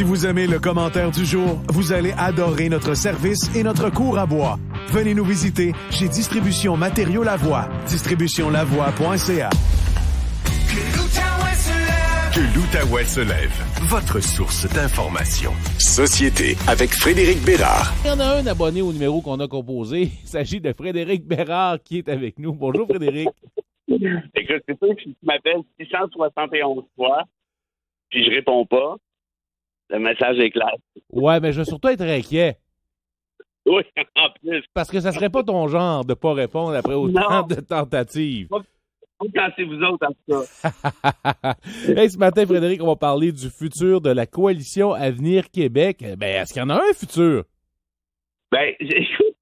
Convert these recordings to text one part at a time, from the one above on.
Si vous aimez le commentaire du jour, vous allez adorer notre service et notre cours à bois. Venez nous visiter chez Distribution Matériaux Lavoie. Distributionlavoie.ca. Que l'Outaouais se lève. Votre source d'information. Société avec Frédéric Bérard. Il y en a un abonné au numéro qu'on a composé. Il s'agit de Frédéric Bérard qui est avec nous. Bonjour Frédéric. Écoute, c'est sûr que tu m'appelles 671 fois, puis je réponds pas. Le message est clair. Ouais, mais je vais surtout être inquiet. Oui, en plus. Parce que ça serait pas ton genre de pas répondre après autant de tentatives. Pas quand c'est vous autres, en tout cas. Hey, ce matin, Frédéric, on va parler du futur de la coalition Avenir Québec. Ben, est-ce qu'il y en a un futur? Ben, écoute,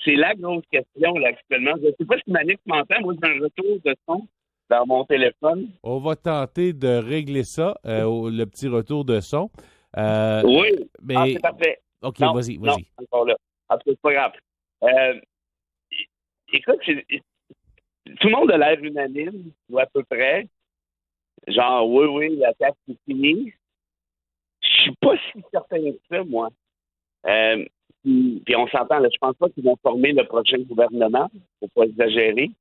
c'est la grosse question, là, actuellement. Je sais pas si Manick m'entend. Moi, j'ai un retour de son dans mon téléphone. On va tenter de régler ça, le petit retour de son. Oui, mais... c'est parfait. OK, non, vas-y. Non, encore là. En tout cas, c'est pas grave. Écoute, tout le monde a l'air unanime, ou à peu près. Genre, oui, la taxe est finie. Je suis pas si certain de ça, moi. Puis on s'entend, là, je pense pas qu'ils vont former le prochain gouvernement. Faut pas exagérer.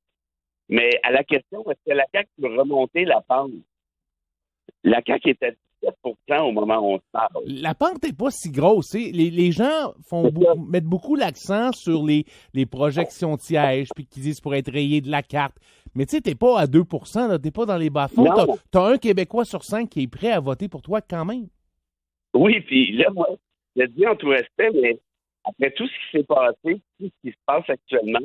Mais à la question, est-ce que la CAQ peut remonter la pente? La CAQ était 17% au moment où on se parle. La pente n'est pas si grosse. Les gens mettent beaucoup l'accent sur les projections de sièges, puis qu'ils disent pour être rayé de la carte. Mais tu sais, t'es pas à 2%, t'es pas dans les bas-fonds. T'as un Québécois sur 5 qui est prêt à voter pour toi quand même. Oui, puis là, moi, je le dis en tout respect, mais après tout ce qui s'est passé, tout ce qui se passe actuellement,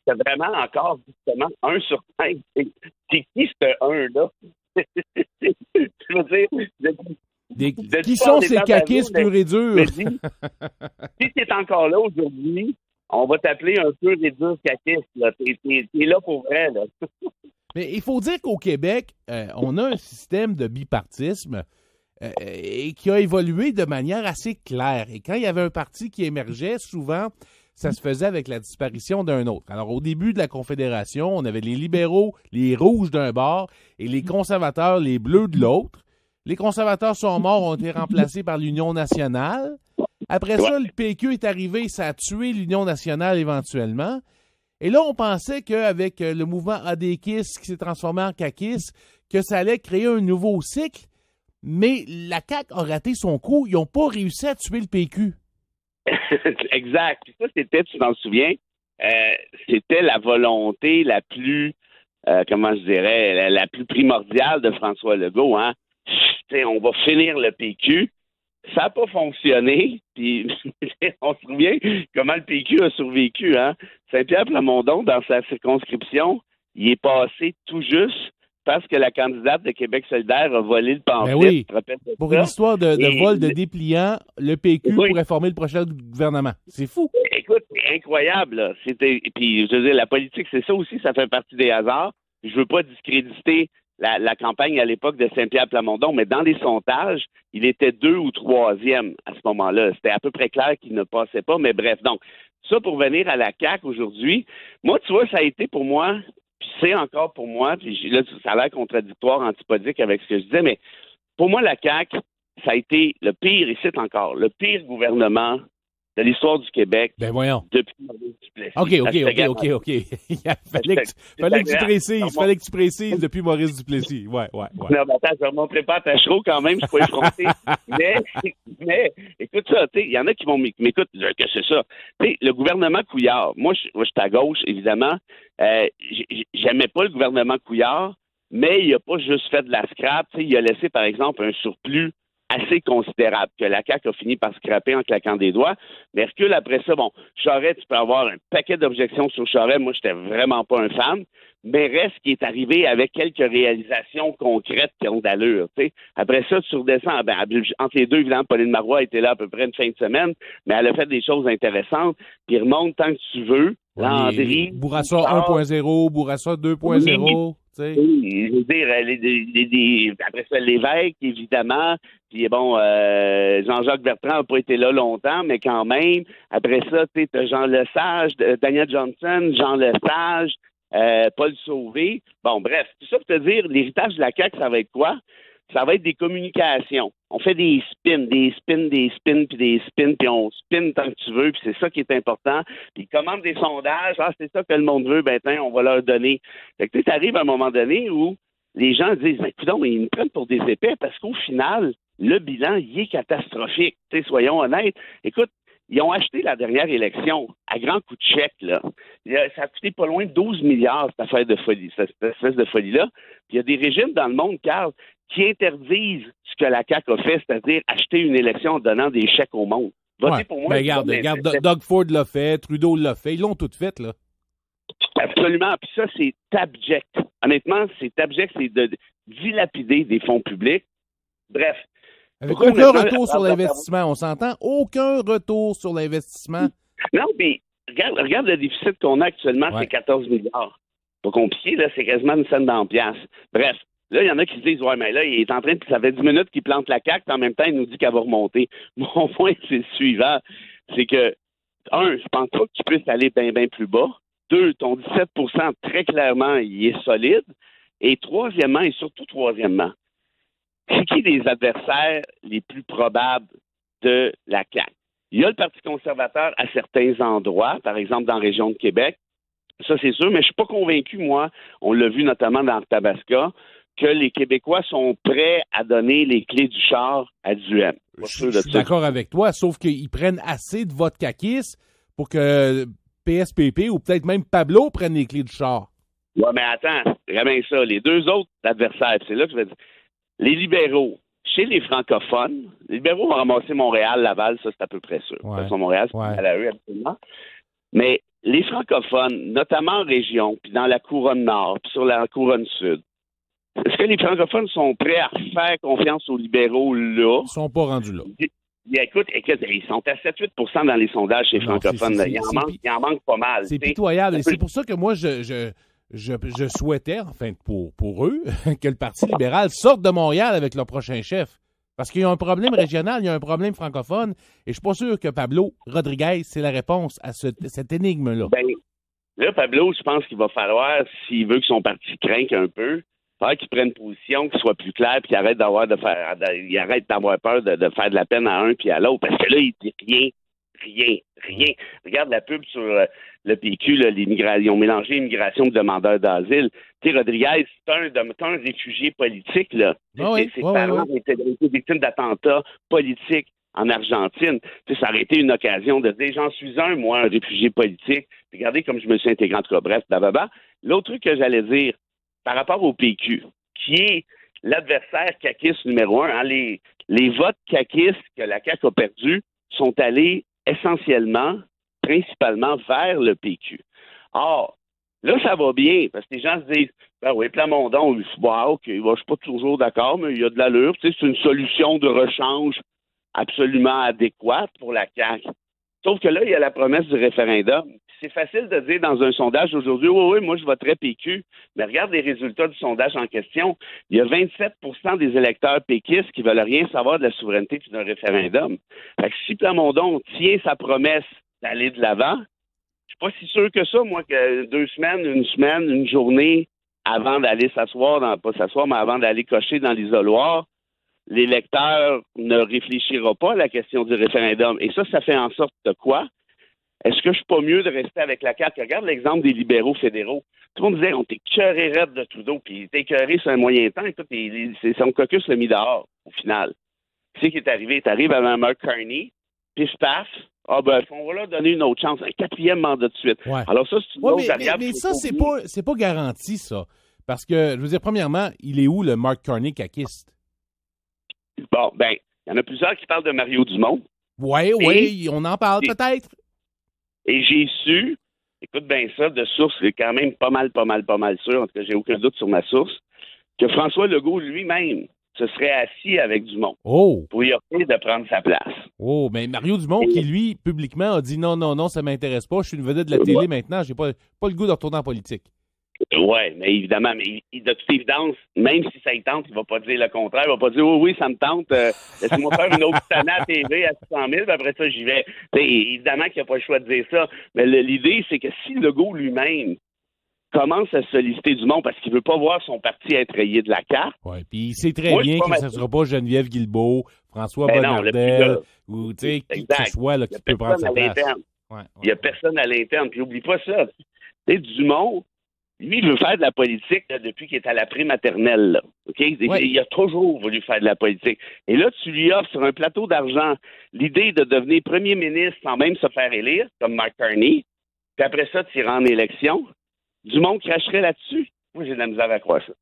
c'est vraiment encore, justement, 1 sur 5. C'est qui ce 1-là? Je veux dire... Qui sont ces caquistes purs et durs? Si tu es encore là aujourd'hui, on va t'appeler un pur et dur caquiste. T'es là pour vrai. Là. Mais il faut dire qu'au Québec, on a un système de bipartisme et qui a évolué de manière assez claire. Et quand il y avait un parti qui émergeait, souvent, ça se faisait avec la disparition d'un autre. Alors, au début de la Confédération, on avait les libéraux, les rouges d'un bord, et les conservateurs, les bleus de l'autre. Les conservateurs sont morts, ont été remplacés par l'Union nationale. Après ça, le PQ est arrivé, ça a tué l'Union nationale éventuellement. Et là, on pensait qu'avec le mouvement ADKIS qui s'est transformé en CAQIS, que ça allait créer un nouveau cycle. Mais la CAQ a raté son coup. Ils n'ont pas réussi à tuer le PQ. Exact. Puis ça, c'était, tu t'en souviens, c'était la volonté la plus, comment je dirais, la plus primordiale de François Legault. Hein? On va finir le PQ. Ça n'a pas fonctionné. Puis on se souvient comment le PQ a survécu. Hein? Saint-Pierre Plamondon, dans sa circonscription, il est passé tout juste parce que la candidate de Québec solidaire a volé le pamphlet. Ben oui. Pour une histoire de vol de dépliant, le PQ pourrait former le prochain gouvernement. C'est fou. Écoute, c'est incroyable. Là. Puis, je veux dire, la politique, c'est ça aussi, ça fait partie des hasards. Je veux pas discréditer la campagne à l'époque de Saint-Pierre Plamondon, mais dans les sondages, il était 2 ou 3e à ce moment-là. C'était à peu près clair qu'il ne passait pas, mais bref. Donc, ça pour venir à la CAQ aujourd'hui, moi, tu vois, ça a été pour moi... Puis c'est encore pour moi, puis là, ça a l'air contradictoire, antipodique avec ce que je disais, mais pour moi, la CAQ, ça a été le pire, et c'est encore, le pire gouvernement de l'histoire du Québec depuis Maurice Duplessis. OK. Il fallait que tu précises depuis Maurice Duplessis. Ouais. Non, mais attends, je ne remonterai pas à Tachereau quand même, je suis pas effronté. mais, écoute ça, il y en a qui vont m'écoute, que c'est ça. Le gouvernement Couillard, moi, je suis à gauche, évidemment. J'aimais pas le gouvernement Couillard, mais il n'a pas juste fait de la scrap. Il a laissé, par exemple, un surplus assez considérable que la CAQ a fini par scraper en claquant des doigts. Mais recule après ça, bon, Charest, tu peux avoir un paquet d'objections sur Charest. Moi, j'étais vraiment pas un fan. Mais reste qui est arrivé avec quelques réalisations concrètes qui ont d'allure. T'sais. Après ça, tu redescends. Entre les deux, évidemment, Pauline Marois était là à peu près une fin de semaine, mais elle a fait des choses intéressantes. Puis remonte tant que tu veux. Landry. Bourassa 1.0, Bourassa 2.0. Oui, je veux dire, après ça, Lévesque, évidemment. Puis bon, Jean-Jacques Bertrand n'a pas été là longtemps, mais quand même. Après ça, tu as Jean Lesage, Daniel Johnson, Jean Lesage. Paul Sauvé. Bon, bref, tout ça pour te dire, l'héritage de la CAQ, ça va être quoi? Ça va être des communications. On fait des spins, puis on spin tant que tu veux, puis c'est ça qui est important. Puis ils commandent des sondages, c'est ça que le monde veut, on va leur donner. Fait que tu arrives à un moment donné où les gens disent, écoute, ils nous prennent pour des épais parce qu'au final, le bilan, il est catastrophique. Soyons honnêtes. Écoute, ils ont acheté la dernière élection à grand coup de chèque, là. Ça a coûté pas loin de 12 milliards, cette affaire de folie, cette espèce de folie-là. Puis il y a des régimes dans le monde, Carl, qui interdisent ce que la CAQ a fait, c'est-à-dire acheter une élection en donnant des chèques au monde. Votez pour moi. Regarde, Doug Ford l'a fait, Trudeau l'a fait, ils l'ont tout fait, là. Absolument. Puis ça, c'est abject. Honnêtement, c'est abject, c'est de dilapider des fonds publics. Bref. Avec aucun retour sur l'investissement, on s'entend? Aucun retour sur l'investissement. Non, mais regarde le déficit qu'on a actuellement, c'est 14 milliards. Pas compliqué, là, c'est quasiment une scène dans pièce. Bref, là, il y en a qui se disent, mais là, il est en train de, ça fait 10 minutes qu'il plante la CAQ, puis en même temps, il nous dit qu'elle va remonter. Mon point, c'est le suivant, c'est que, je pense pas que tu puisses aller bien plus bas. 2, ton 17 très clairement, il est solide. Et troisièmement, c'est qui les adversaires les plus probables de la CAQ? Il y a le Parti conservateur à certains endroits, par exemple dans la région de Québec. Ça, c'est sûr, mais je suis pas convaincu, moi, on l'a vu notamment dans le Tabasca, que les Québécois sont prêts à donner les clés du char à Duhem. Je suis d'accord avec toi, sauf qu'ils prennent assez de votes caquistes pour que PSPP ou peut-être même Pablo prennent les clés du char. Ouais, mais attends, regarde ça. Les deux autres adversaires, c'est là que je vais dire. Les libéraux, chez les francophones, les libéraux vont ramasser Montréal, Laval, ça c'est à peu près sûr. De toute façon, Montréal, c'est à la rue, absolument. Mais les francophones, notamment en région, puis dans la couronne nord, puis sur la couronne sud, est-ce que les francophones sont prêts à faire confiance aux libéraux là? Ils sont pas rendus là. Écoute, ils sont à 7-8 dans les sondages chez francophones. Il en manque pas mal. C'est pitoyable. Et c'est pour ça que moi, je souhaitais, enfin, pour eux, que le Parti libéral sorte de Montréal avec leur prochain chef. Parce qu'il y a un problème régional, il y a un problème francophone, et je suis pas sûr que Pablo Rodriguez, c'est la réponse à cette énigme-là. Là, Pablo, je pense qu'il va falloir, s'il veut que son parti craque un peu, qu'il prenne position, qu'il soit plus clair, puis qu'il arrête d'avoir peur de faire de la peine à un puis à l'autre. Parce que là, il dit rien. Regarde la pub sur le PQ, là, ils ont mélangé immigration et demandeurs d'asile. Tu sais, Rodriguez, c'est un réfugié politique, là. Ses parents étaient victimes d'attentats politiques en Argentine. Tu sais, ça aurait été une occasion de dire, j'en suis un réfugié politique. Regardez comme je me suis intégré, en tout cas, bref, blablabla. L'autre truc que j'allais dire, par rapport au PQ, qui est l'adversaire caquiste numéro 1, les votes caquistes que la CAQ a perdus sont allés principalement vers le PQ. Or, là, ça va bien, parce que les gens se disent, Plamondon, OK, je suis pas toujours d'accord, mais il y a de l'allure. Tu sais, c'est une solution de rechange absolument adéquate pour la CAQ. Sauf que là, il y a la promesse du référendum. C'est facile de dire dans un sondage aujourd'hui, oui, moi, je voterais PQ. Mais regarde les résultats du sondage en question. Il y a 27 des électeurs péquistes qui veulent rien savoir de la souveraineté puis d'un référendum. Fait que si Plamondon tient sa promesse d'aller de l'avant, je suis pas si sûr que ça, moi, que 2 semaines, une semaine, une journée avant d'aller mais avant d'aller cocher dans l'isoloir, l'électeur ne réfléchira pas à la question du référendum. Et ça fait en sorte de quoi? Est-ce que je suis pas mieux de rester avec la CAQ? Regarde l'exemple des libéraux fédéraux. Tout le monde disait, on t'est écœuré raide de Trudeau, puis il était écœuré sur un moyen temps. Écoute, c'est son caucus l'a mis dehors, au final. Qu'est-ce qui est arrivé? Il arrive avec Mark Carney, pif paf, on va leur donner une autre chance, un 4e mandat de suite. Ouais. Alors ça, c'est une autre variable. Mais ça, c'est pas garanti, ça. Parce que, je veux dire, premièrement, il est où le Mark Carney caquiste? Bon, il y en a plusieurs qui parlent de Mario Dumont. Oui, on en parle peut-être. Et j'ai su, écoute bien ça, de source, c'est quand même pas mal sûr, en tout cas, j'ai aucun doute sur ma source, que François Legault lui-même se serait assis avec Dumont pour y offrir de prendre sa place. Mais Mario Dumont, qui lui, publiquement, a dit non, ça m'intéresse pas, je suis une vedette de la télé maintenant, j'ai pas le goût de retourner en politique. Oui, mais évidemment, de toute évidence, même si ça y tente, il va pas dire le contraire. Il va pas dire oui, ça me tente, laissez-moi faire une autre année à TV à 600 000, puis après ça, j'y vais. Évidemment qu'il n'y a pas le choix de dire ça. Mais l'idée, c'est que si Legault lui-même commence à solliciter du monde parce qu'il veut pas voir son parti être rayé de la carte. Oui, puis il sait très bien que ça ne sera pas Geneviève Guilbeault, François Bonnardel, ou tu sais, qui que ce soit là, qui peut prendre sa place. Il n'y a personne à l'interne. Puis oublie pas ça. Tu sais, Dumont, lui, il veut faire de la politique là, depuis qu'il est à la prématernelle. Là. Okay? Il a toujours voulu faire de la politique. Et là, tu lui offres sur un plateau d'argent l'idée de devenir premier ministre sans même se faire élire, comme Mark Carney, puis après ça, tu iras en élection. Dumont cracherait là-dessus. Moi, j'ai de la misère à croire ça.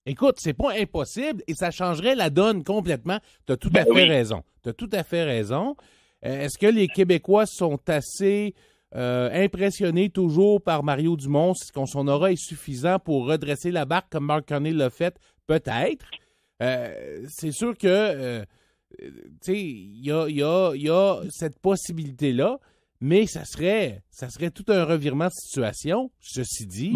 Écoute, c'est pas impossible et ça changerait la donne complètement. Tu as tout à fait raison. Tu as tout à fait raison. Est-ce que les Québécois sont assez impressionnés toujours par Mario Dumont? Est-ce qu'on son aura est suffisant pour redresser la barque comme Mark Carney l'a fait? Peut-être. C'est sûr que tu sais, il y a cette possibilité-là, mais ça serait tout un revirement de situation. Ceci dit,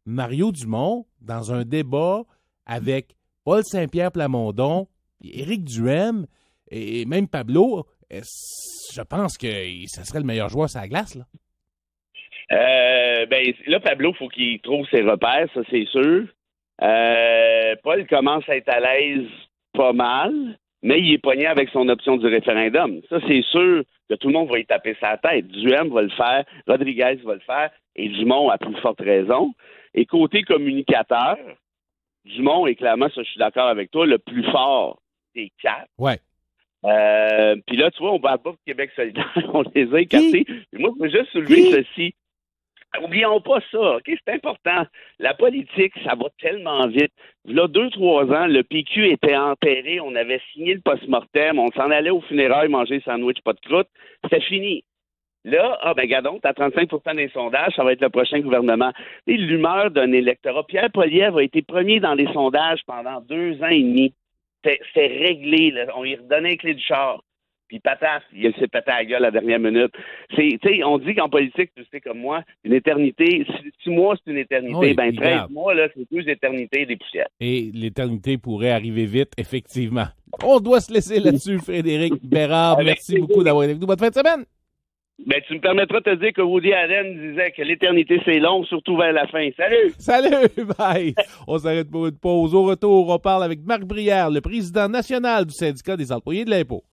Mario Dumont, dans un débat avec Paul Saint-Pierre Plamondon, Éric Duhaime et même Pablo, je pense que ça serait le meilleur joueur sur la glace, là. Là, Pablo, il faut qu'il trouve ses repères, ça, c'est sûr. Paul commence à être à l'aise pas mal, mais il est pogné avec son option du référendum. Ça, c'est sûr que tout le monde va y taper sa tête. Duhaime va le faire, Rodriguez va le faire, et Dumont a plus forte raison. Et côté communicateur, Dumont est clairement, ça je suis d'accord avec toi, le plus fort des quatre. Ouais. Puis là, tu vois, on parle pas de Québec solidaire, on les a écartés. Et moi, je veux juste soulever ceci. Oublions pas ça, OK? C'est important. La politique, ça va tellement vite. Là, 2-3 ans, le PQ était enterré, on avait signé le post-mortem, on s'en allait au funérailles manger sandwich pas de croûte. C'était fini. Là, gardons, t'as 35% des sondages, ça va être le prochain gouvernement. Et l'humeur d'un électorat. Pierre Poilievre a été premier dans les sondages pendant 2 ans et demi. C'est réglé, là. On lui redonnait les clés du char. Puis pataf, il s'est pété à la gueule à la dernière minute. On dit qu'en politique, tu sais comme moi, une éternité, 6 mois, c'est une éternité. Oui, 13 mois, là, c'est 2 éternités des poussières. Et l'éternité pourrait arriver vite, effectivement. On doit se laisser là-dessus, Frédéric Bérard. Merci beaucoup d'avoir été avec nous. Bonne fin de semaine. Tu me permettras de te dire que Woody Allen disait que l'éternité, c'est long, surtout vers la fin. Salut! Salut! Bye! On s'arrête pour une pause. Au retour, on parle avec Marc Brière, le président national du syndicat des employés de l'impôt.